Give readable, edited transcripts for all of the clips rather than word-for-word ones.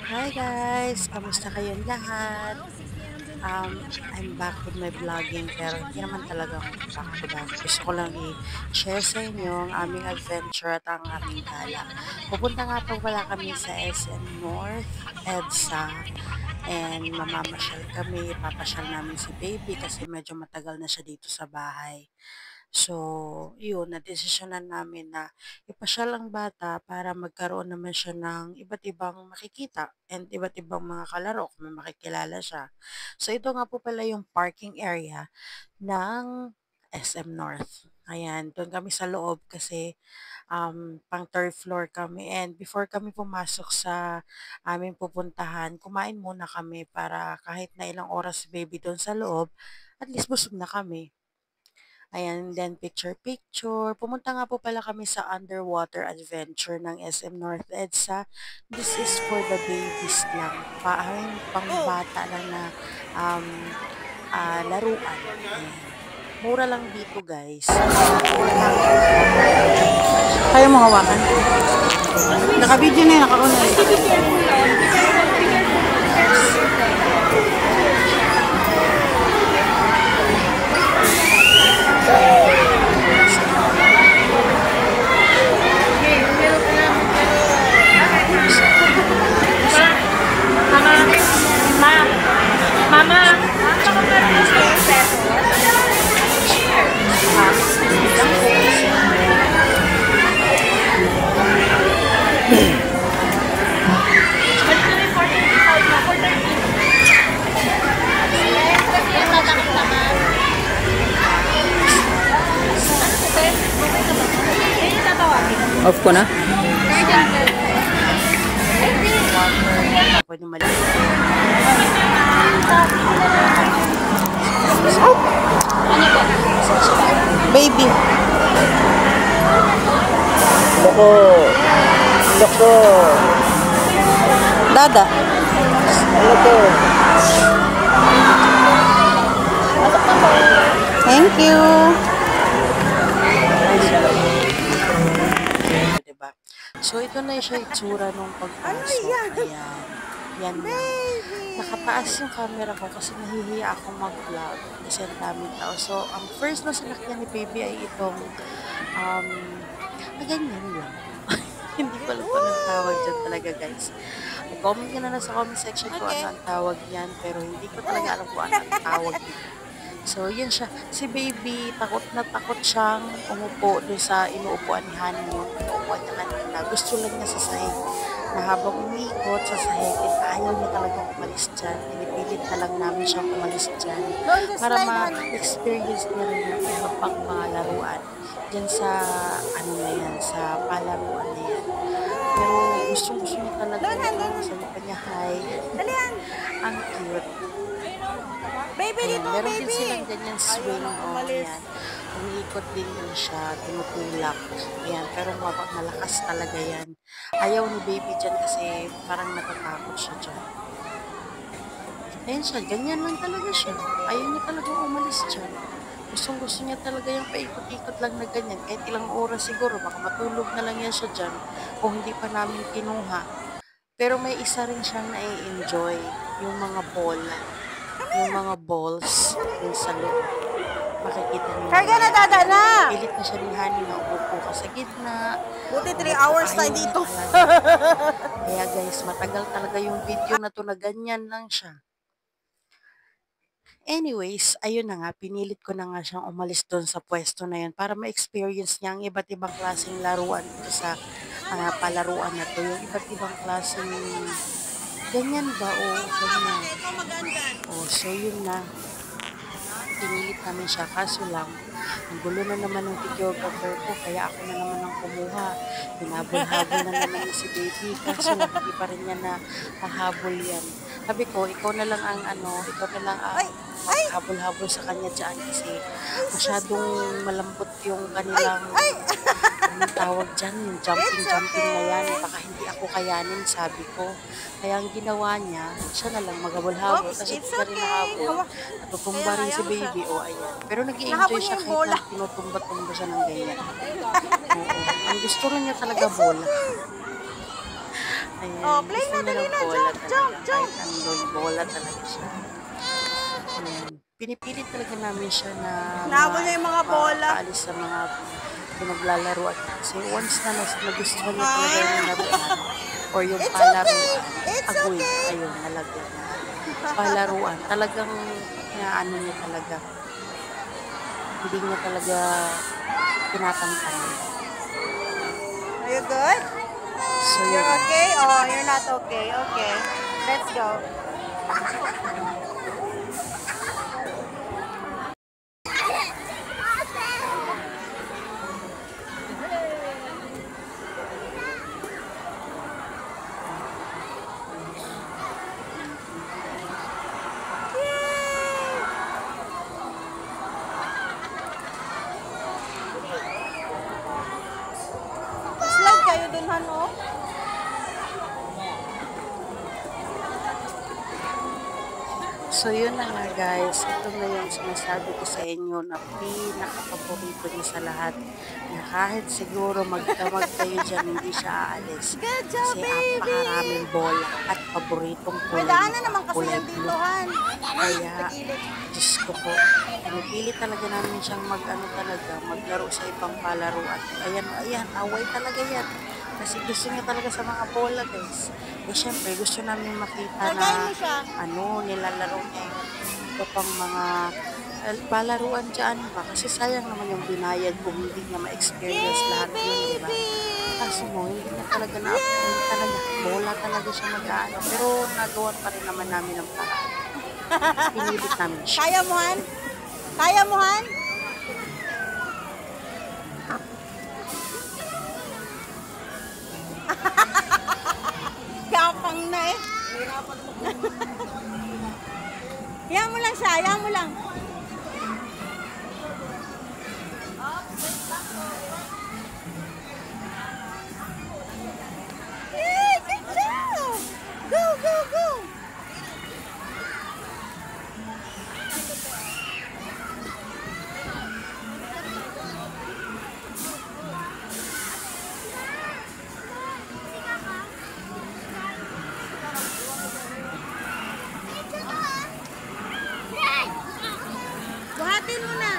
Hi guys! Kamusta kayong lahat? I'm back with my vlogging pero hindi naman talaga ako back to back. Gusto ko lang i-share sa inyo ang aming adventure at ang aming gala. Pupunta nga po pala kami sa SM North, EDSA, and mamamasyal kami. Ipapasyal namin si baby kasi medyo matagal na siya dito sa bahay. So, yun, nadesisyonan namin na ipasyal ang bata para magkaroon naman siya ng iba't ibang makikita and iba't ibang mga kalaro kung may makikilala siya. So, ito nga po pala yung parking area ng SM North. Ayan, doon kami sa loob kasi pang third floor kami and before kami pumasok sa aming pupuntahan, kumain muna kami para kahit na ilang oras si baby doon sa loob, at least busog na kami. Ayan, then picture-picture. Pumunta nga po pala kami sa underwater adventure ng SM North EDSA. This is for the babies lang. Parang pangbata lang na um, laruan. Ayan. Mura lang dito guys. Kaya mo hawakan? Naka-video na yun, naka-on na yun. Off ko na? Pwede mali. Baby. Loko. Loko. Dada. Loko. Thank you. Diba? So, ito na siya itsura nung pagpasok. Ayan. Yan na. Nakataas yung camera ko kasi nahihiya ako mag-vlog. Kasi ang daming tao. So, ang first na sinakyan ni baby ay itong ganyan lang. Hindi ko alam kung anong tawag dyan talaga guys. Comment ka na sa comment section kung ano ang tawag yan. Pero hindi ko talaga alam kung ano ang tawag dito. So, yun siya. Si baby, takot na takot siyang umupo doon sa inuupuan ni Honey. Yung inuupuan niya kanina. Gusto lang niya sa sahig. Na habang umiikot sa sahig, ayaw niya talagang umalis dyan. Pinipilit na lang namin siyang umalis dyan. Para ma-experience niya rin yung iba pang mga laruan. Dyan sa, ano na yan, sa palaruan na yan. Pero gusto niya talaga ito. Sabi pa niya, hi. Ang cute. Baby, Ayan, dito, meron din baby! silang ganyan swing. O, ayan. Umiikot din yun siya, tinutulak. Ayan, pero malakas talaga yan. Ayaw ni baby dyan kasi parang natatakot siya dyan. Ayan siya, ganyan lang talaga siya. Ayaw niya talaga umalis dyan. Gusto niya talaga yung paikot-ikot lang na ganyan. Kahit ilang oras siguro, baka matulog na lang yan siya dyan kung hindi pa namin kinuha. Pero may isa rin siyang nai-enjoy, yung mga ball. Yung mga balls yung sa loob. Makikita niyo. Karga na, dada na! Pilit na siya ni Honey na upo ka sa gitna. Buti 3 hours tayo dito. Kaya guys, matagal talaga yung video na to na ganyan lang siya. Anyways, ayun na nga, pinilit ko na nga siyang umalis doon sa pwesto na yun para ma-experience niya ang iba't ibang klaseng laruan dito sa palaruan na to. Yung iba't ibang klaseng ganyan ba o ganyan. So yun na. Pinilit namin siya kaso lang ang gulo na naman ng videographer ko kaya ako na naman ang kumuha. Hinabol-habol na naman yung si baby kaso lang hindi pa rin niya na hahabol yan. Sabi ko, ikaw na lang ang ikaw na lang ang habol-habol sa kanya dyan kasi masyadong malambot yung kanilang anong tawag dyan, yung jumping na yan, baka hindi ako kayanin, sabi ko. Kaya ang ginawa niya, siya na lang maghabol-habol kasi hindi na rin nahabol. Natutumba rin si baby, ayan. Pero nag-i-enjoy siya kahit na tinutumba-tumba siya ng ganyan. Oo. Ang gusto rin niya talaga bola. Ayan, Oh, play gusto na, niya dali ng na. bola Jump, talaga. jump, jump. Kahit anong bola talaga siya. Ayan. Pinipilit talaga namin siya na Nahabol niya yung mga bola. makaalis sa mga pinaglalaruan. Kasi once na nagustuhan niya talaga Ah. yung laruan or yung It's palaruan, okay. It's agoy, okay. ayun, nalagyan na. Palaruan, talagang ano niya talaga, hindi niya talaga tinatantan. Are you good? So, You're yun. okay? Oh, you're not okay. Okay. Let's go. Slide kayo dun, Han, oh. So, yun na nga guys. Ito na yung sinasabi ko sa inyo na pinaka-paborito niya sa lahat. Na kahit siguro magdamag kayo dyan, hindi siya aalis. Good job, Kasi baby! apakaraming bola at paboritong May kulay daanan naman niya, kasi kulay yan dito, blue. Han. Kaya, Tagilid. Diyos ko po, pinipili talaga namin siyang maglaro sa ibang palaruan. Ayan, away talaga yan. Kasi gusto niya talaga sa mga bola, guys. Eh, syempre, gusto namin makita Lagay mo na, siya. nilalaro niya yung iba pang mga palaruan dyan ba? Kasi sayang naman yung binayad kung hindi niya ma-experience Yay, lahat yun, di ba? baby! Kaso mo, hindi niya talaga na-apply talaga. Bola talaga siya mag-ano. Pero nagawan pa rin naman namin ang paraan. Pinilit namin siya. Kaya mo, Han? Kaya mo, Han? Yapang na eh. Yan mo lang siya, yan mo lang. Yay, good job! Go, go, go! Buhatin mo na.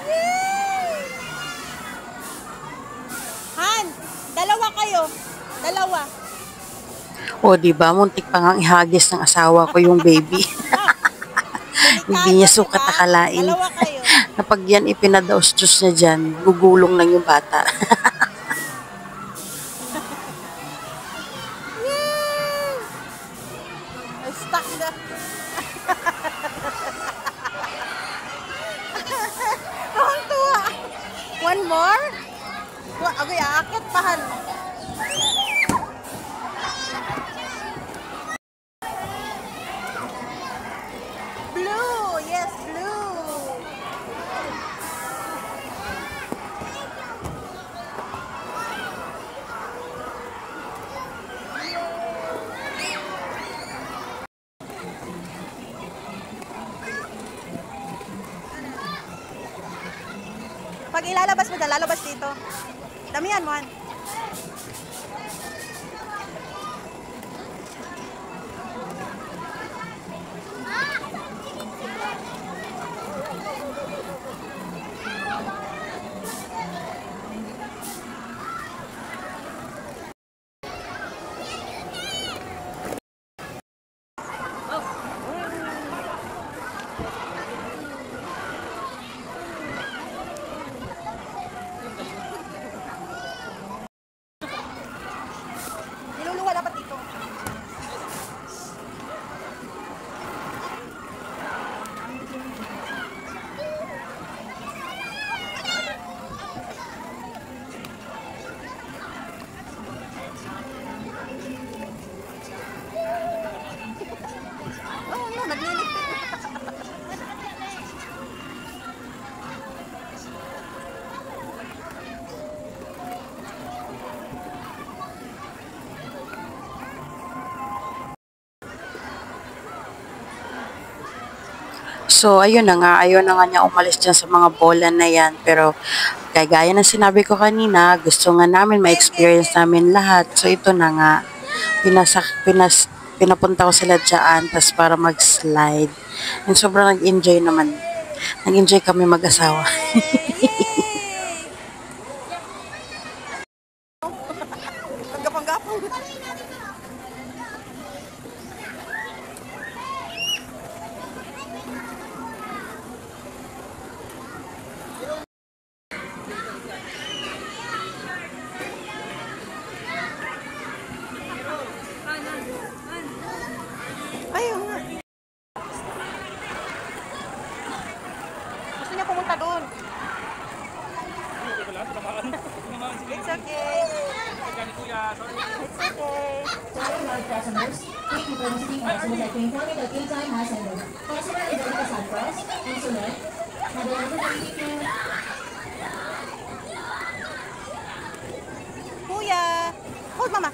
Yay! Han, dalawa kayo. Dalawa. O, di ba? Muntik pa nga ihagis ng asawa ko yung baby. Hindi niya Delikado, sukat diba? akalain. Dalawa kayo. Na pag yan ipinadaos-dos niya dyan, gugulong lang yung bata. Yay! Stuck na. Ang tuwa. One more? Okay, aakit pa, Han. Blue! Yes, blue! Pag ilalabas mo dyan, lalabas dito. Damihan mo, Han. So, ayun na nga, ayaw na nga niya umalis dyan sa mga bola na yan. Pero, gaya ng sinabi ko kanina, gusto nga namin ma-experience namin lahat. So, ito na nga, pinapunta ko sila dyan, tas para mag-slide. And sobrang nag-enjoy naman. Nag-enjoy kami mag-asawa. Panggapang-gapang. Ayun nga. Gusto niya pumunta doon. It's okay. It's okay. Customers, thank you for visiting us. We would like to inform you that queue time has ended. Customer is ready to sign for us. And so then, have a wonderful evening. Kuya. Hold, mama.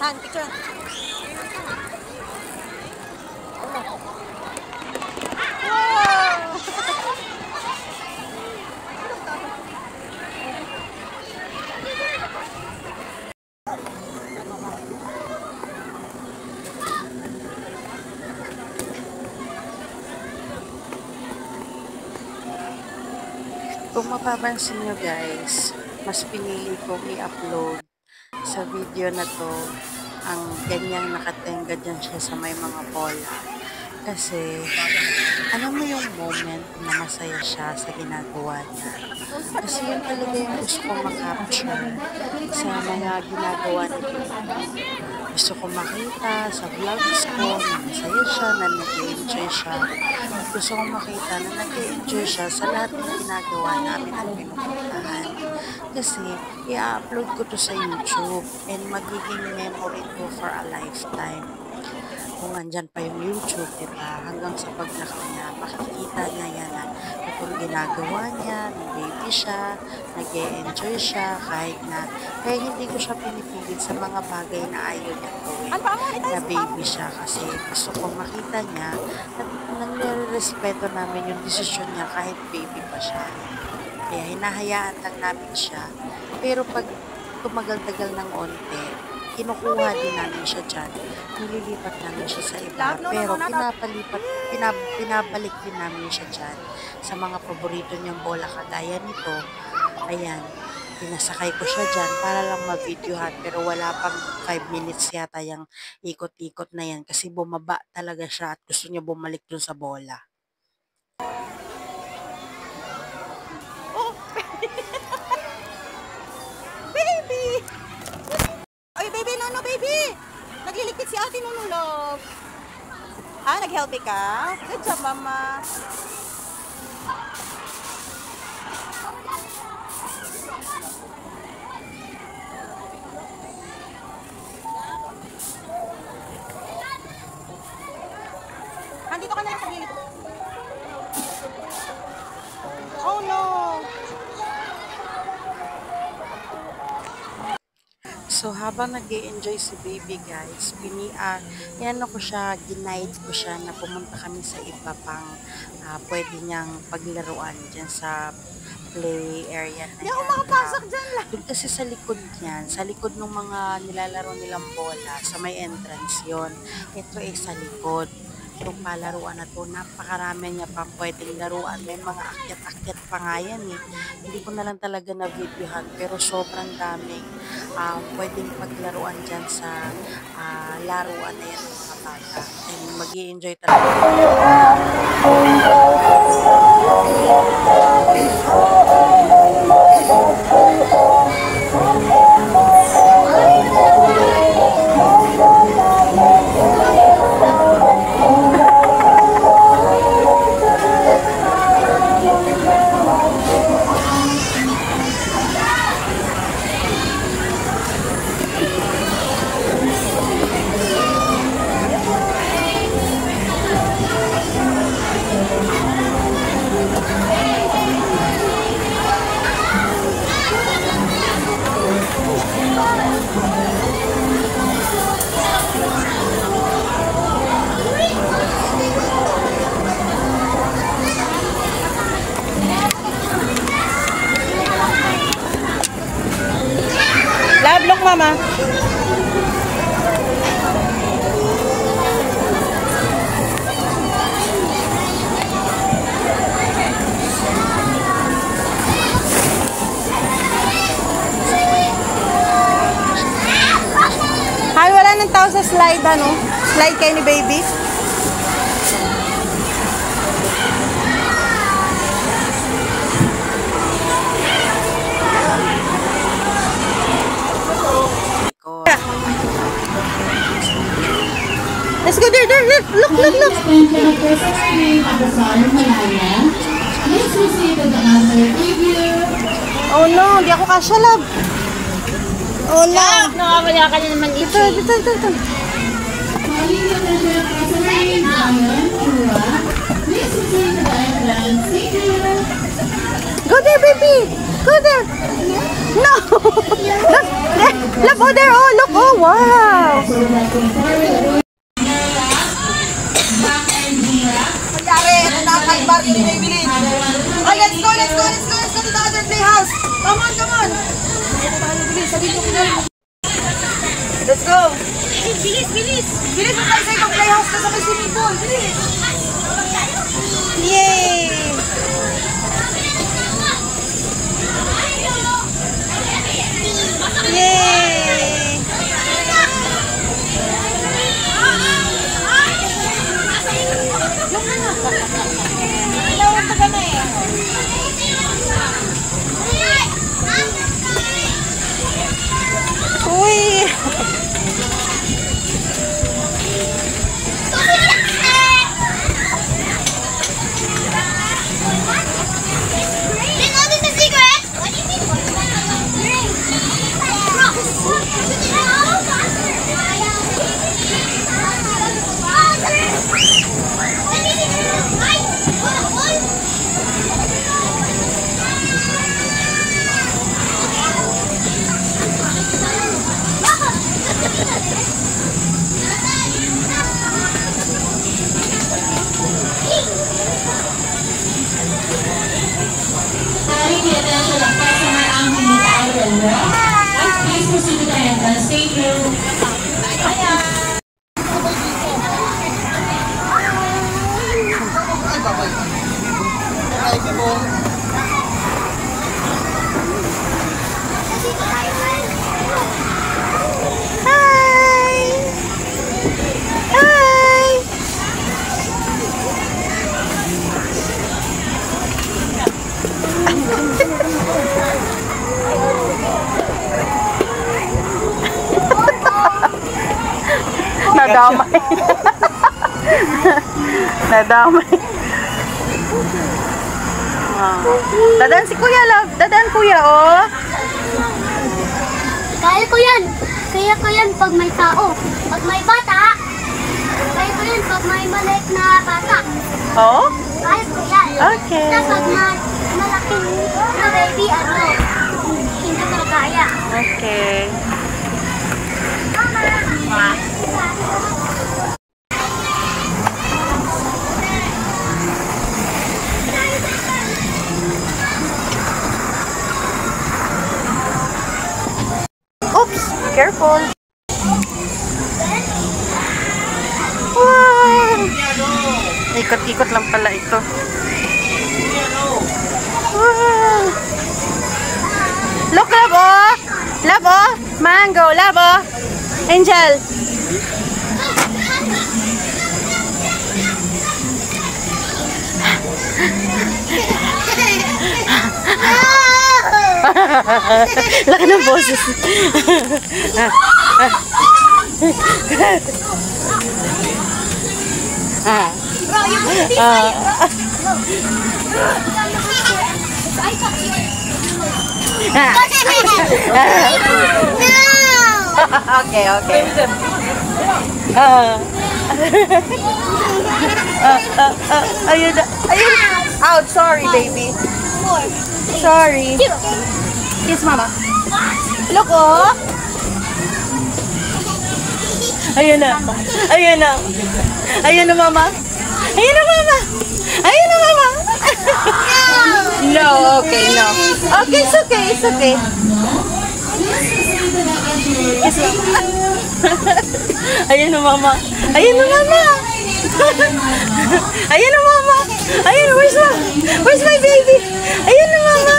Han, picture. Wow! Kung mapapansin nyo guys, mas pinili kong i-upload sa video na to ang ganyang nakatenga dyan siya sa may mga bola. Kasi, alam mo yung moment na masaya siya sa ginagawa niya. Kasi yun talaga yung gusto kong makapture sa mga ginagawa niya. Gusto ko makita sa vlogs ko na masaya siya, na nag-enjoy siya. Gusto ko makita na nag-enjoy siya sa lahat ng ginagawa namin at pinupuntahan. Kasi, i-upload ko to sa YouTube and magiging memory ko for a lifetime. Kung andyan pa yung YouTube, diba? Hanggang sa paglaki niya, makikita niya yan na itong ginagawa niya, nag-baby siya, nag-e-enjoy siya, kahit na, kaya hindi ko siya pinipilit sa mga bagay na ayaw niya gawin. Na baby siya kasi gusto kong makita niya at nare-respeto namin yung desisyon niya kahit baby pa siya. Kaya hinahayaan lang namin siya. Pero pag tumagal-tagal ng onte, kinukuha din namin siya dyan. Nililipat namin siya sa iba. Pero pinabalik din namin siya dyan sa mga paborito niyang bola kagaya nito. Ayan, pinasakay ko siya dyan para lang ma-videohan. Pero wala pang 5 minutes yata yung ikot-ikot na yan kasi bumaba talaga siya at gusto niya bumalik dun sa bola. Oh! Baby! Ay, baby, no, baby! Nagliligpit si ate, no, love. Ah, nag-help ka? Good job, mama. Andito ka na lang sa gilid. Oh, no! So, habang nag-enjoy si baby guys, yan ko siya, ginaid ko siya na pumunta kami sa iba pang pwede niyang paglaruan dyan sa play area na Hindi ako yan. makapasok dyan lang. Doon kasi sa likod niyan, sa likod ng mga nilalaro nilang bola, sa may entrance yon. Ito ay sa likod. Itong palaruan na to, napakarami niya pang pwedeng laruan. May mga akyat-akyat pa nga yan eh. Hindi ko na lang talaga na-videohan, pero sobrang daming pwedeng paglaruan dyan sa laruan na yan ng mga bata. And mag-i-enjoy talaga. mama. Hi, wala nang tao sa slide, ano? Slide kayo ni baby. Let's go there, there, there. Look, look, look. Attention of Christmas tree at the Sun Malaya. Please proceed to the answer preview. Oh no, di ako kasya, love. Oh no. Nakawala ka na naman Dito, dito, dito. Calling the attention of Christmas tree, Zion, Kura. Please proceed to the entrance. Thank you. Go there, baby. Go there. No. Look, there. Look, oh, there. Oh, look. Oh, wow. So we'd like to inform you that Oh, let's go, let's go, let's go, let's go to the other playhouse. Come on, come on. Let's go. Bilis, bilis! Bilis mo tayo sa ibang playhouse na sa may swimming pool. Bilis. Yay. Yay. Uy. calling the attention of customer ang Hinitao and please proceed to the entrance. Thank you. Nadamay. Nadamay. Dadaan si Kuya, love. Dadaan, Kuya, oh. Kaya ko yan! Kaya ko yan pag may tao. Pag may bata, kaya ko yan pag may maliit na bata. Oh? Kaya ko yan. Okay. Tapos pag malaking na baby, hindi ko kaya. Okay. Oops! Careful! Wow! Ikot-ikot lang pala ito. Wow! Look, love, oh! Love, oh! Mango, love, oh! Angel! Laki ng boses. Okay, okay. Ayun, ayun. Out, sorry, baby. Sorry. Kiss, mama. Look, oh. Ayun na. Ayun na. Ayun na, mama. Ayun na, mama. Ayun na, mama. No, okay, no. Okay, it's okay, it's okay. Please proceed to the entrance. Ayan na mama. Ayan na mama. Ayan na mama. Ayan, where's my baby? Ayan na mama.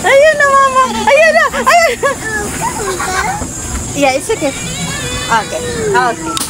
Ayan na mama. Ayan na. Ayan. Yeah, it's okay. Okay. Okay.